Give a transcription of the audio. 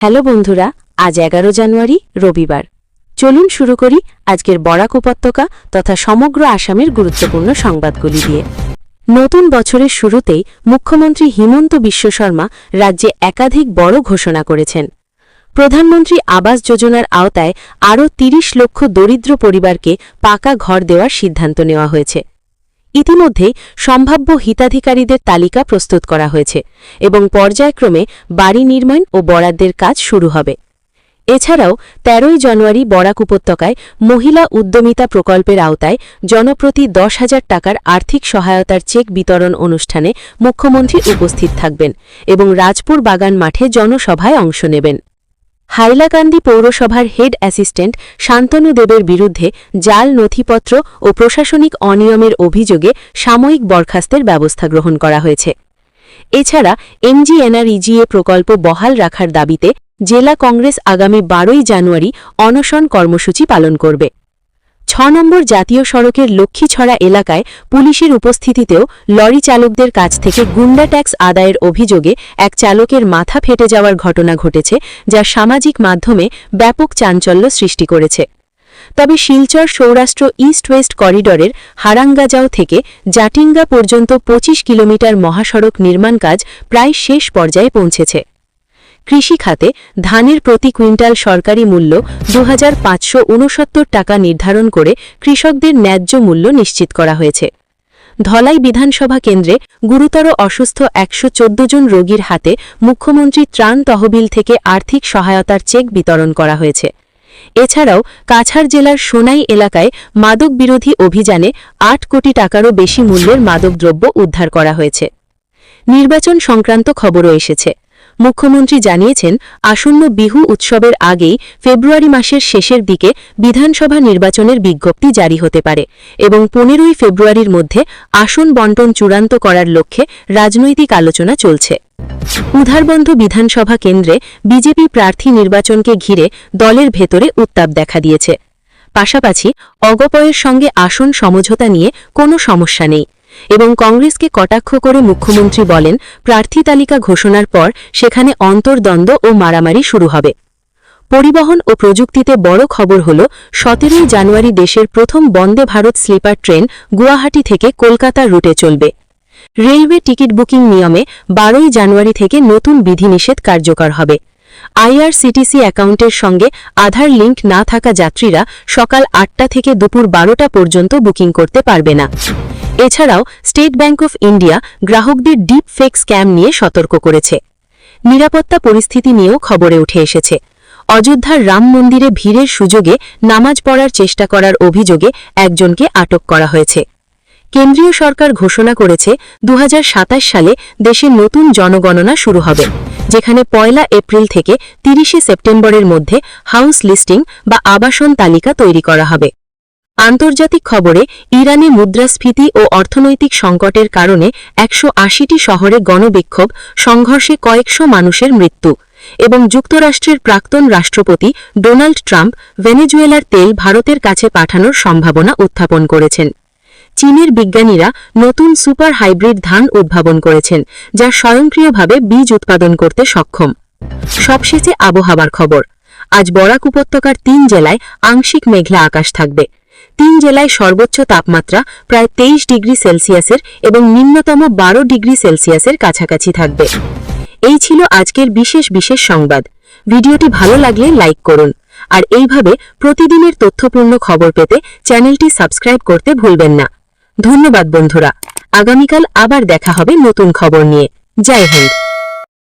Hello বন্ধুরা, আজ 11 জানুয়ারি রবিবার। চলুন শুরু করি আজকের বরাক উপত্যকা তথা সমগ্র আসামের গুরুত্বপূর্ণ সংবাদগুলি দিয়ে। নতুন বছরের শুরুতেই মুখ্যমন্ত্রী হিমন্ত বিশ্ব শর্মা রাজ্যে একাধিক বড় ঘোষণা করেছেন। প্রধানমন্ত্রী আবাস যোজনার আওতায় আরও ৩০ লক্ষ দরিদ্র পরিবারকে পাকা ঘর দেওয়ার সিদ্ধান্ত নেওয়া হয়েছে। ইতিমধ্যেই সম্ভাব্য হিতাধিকারীদের তালিকা প্রস্তুত করা হয়েছে এবং পর্যায়ক্রমে বাড়ি নির্মাণ ও বরাদ্দের কাজ শুরু হবে। এছাড়াও ১৩ জানুয়ারি বরাক উপত্যকায় মহিলা উদ্যমিতা প্রকল্পের আওতায় জনপ্রতি ১০,০০০ টাকার আর্থিক সহায়তার চেক বিতরণ অনুষ্ঠানে মুখ্যমন্ত্রী উপস্থিত থাকবেন এবং রাজপুর বাগান মাঠে জনসভায় অংশ নেবেন। হাইলাকান্দি পৌরসভার হেড অ্যাসিস্ট্যান্ট শান্তনু দেবের বিরুদ্ধে জাল নথিপত্র ও প্রশাসনিক অনিয়মের অভিযোগে সাময়িক বরখাস্তের ব্যবস্থা গ্রহণ করা হয়েছে। এছাড়া এমজিএনআরইজিএ প্রকল্প বহাল রাখার দাবিতে জেলা কংগ্রেস আগামী ১২ জানুয়ারি অনশন কর্মসূচি পালন করবে। ৬ নম্বর জাতীয় সড়কের লক্ষ্মীছড়া এলাকায় পুলিশের উপস্থিতিতেও লরি চালকদের কাছ থেকে গুন্ডা ট্যাক্স আদায়ের অভিযোগে এক চালকের মাথা ফেটে যাওয়ার ঘটনা ঘটেছে, যা সামাজিক মাধ্যমে ব্যাপক চাঞ্চল্য সৃষ্টি করেছে। তবে শিলচর সৌরাষ্ট্র ইস্ট ওয়েস্ট করিডরের হারাঙ্গাজাও থেকে জাটিঙ্গা পর্যন্ত ২৫ কিলোমিটার মহাসড়ক নির্মাণ কাজ প্রায় শেষ পর্যায়ে পৌঁছেছে। কৃষি খাতে ধানের প্রতি কুইন্টাল সরকারি মূল্য ২৫৬৯ টাকা নির্ধারণ করে কৃষকদের ন্যায্য মূল্য নিশ্চিত করা হয়েছে। ধলাই বিধানসভা কেন্দ্রে গুরুতর অসুস্থ ১১৪ জন রোগীর হাতে মুখ্যমন্ত্রী ত্রাণ তহবিল থেকে আর্থিক সহায়তার চেক বিতরণ করা হয়েছে। এছাড়াও কাছাড় জেলার সোনাই এলাকায় মাদক বিরোধী অভিযানে ৮ কোটি টাকারও বেশি মূল্যের মাদকদ্রব্য উদ্ধার করা হয়েছে। নির্বাচন সংক্রান্ত খবরও এসেছে। মুখ্যমন্ত্রী জানিয়েছেন, আসন্ন বিহু উৎসবের আগেই ফেব্রুয়ারি মাসের শেষের দিকে বিধানসভা নির্বাচনের বিজ্ঞপ্তি জারি হতে পারে এবং ১৫ ফেব্রুয়ারির মধ্যে আসন বণ্টন চূড়ান্ত করার লক্ষ্যে রাজনৈতিক আলোচনা চলছে। উধারবন্ধ বিধানসভা কেন্দ্রে বিজেপি প্রার্থী নির্বাচনকে ঘিরে দলের ভেতরে উত্তাপ দেখা দিয়েছে। পাশাপাশি অগপয়ের সঙ্গে আসন সমঝোতা নিয়ে কোনো সমস্যা নেই এবং কংগ্রেসকে কটাক্ষ করে মুখ্যমন্ত্রী বলেন, প্রার্থী তালিকা ঘোষণার পর সেখানে অন্তর্দ্বন্দ্ব ও মারামারি শুরু হবে। পরিবহন ও প্রযুক্তিতে বড় খবর হল ১৭ জানুয়ারি দেশের প্রথম বন্দে ভারত স্লিপার ট্রেন গুয়াহাটি থেকে কলকাতা রুটে চলবে। রেলওয়ে টিকিট বুকিং নিয়মে ১২ জানুয়ারি থেকে নতুন বিধিনিষেধ কার্যকর হবে। আইআরসিটিসি অ্যাকাউন্টের সঙ্গে আধার লিঙ্ক না থাকা যাত্রীরা সকাল ৮টা থেকে দুপুর ১২টা পর্যন্ত বুকিং করতে পারবে না। এছাড়াও স্টেট ব্যাংক অফ ইন্ডিয়া গ্রাহকদের ডিপ ফেক স্ক্যাম নিয়ে সতর্ক করেছে। নিরাপত্তা পরিস্থিতি নিয়েও খবরে উঠে এসেছে। অযোধ্যার রাম মন্দিরে ভিড়ের সুযোগে নামাজ পড়ার চেষ্টা করার অভিযোগে একজনকে আটক করা হয়েছে। কেন্দ্রীয় সরকার ঘোষণা করেছে ২০২৭ সালে দেশে নতুন জনগণনা শুরু হবে, যেখানে ১ এপ্রিল থেকে ৩০ সেপ্টেম্বরের মধ্যে হাউস লিস্টিং বা আবাসন তালিকা তৈরি করা হবে। আন্তর্জাতিক খবরে ইরানে মুদ্রাস্ফীতি ও অর্থনৈতিক সংকটের কারণে ১৮০টি শহরে গণবিক্ষোভ, সংঘর্ষে কয়েকশো মানুষের মৃত্যু এবং যুক্তরাষ্ট্রের প্রাক্তন রাষ্ট্রপতি ডোনাল্ড ট্রাম্প ভেনেজুয়েলার তেল ভারতের কাছে পাঠানোর সম্ভাবনা উত্থাপন করেছেন। চীনের বিজ্ঞানীরা নতুন সুপার হাইব্রিড ধান উদ্ভাবন করেছেন, যা স্বয়ংক্রিয়ভাবে বীজ উৎপাদন করতে সক্ষম। সবশেষে আবহাওয়ার খবর। আজ বরাক উপত্যকার ৩ জেলায় আংশিক মেঘলা আকাশ থাকবে। ৩ জেলায় সর্বোচ্চ তাপমাত্রা প্রায় ২৩ ডিগ্রি সেলসিয়াসের এবং নিম্নতম ১২ ডিগ্রি সেলসিয়াসের কাছাকাছি থাকবে। এই ছিল আজকের বিশেষ সংবাদ। ভিডিওটি ভালো লাগলে লাইক করুন আর এইভাবে প্রতিদিনের তথ্যপূর্ণ খবর পেতে চ্যানেলটি সাবস্ক্রাইব করতে ভুলবেন না। ধন্যবাদ বন্ধুরা। আগামীকাল আবার দেখা হবে নতুন খবর নিয়ে। জয় হিন্দ।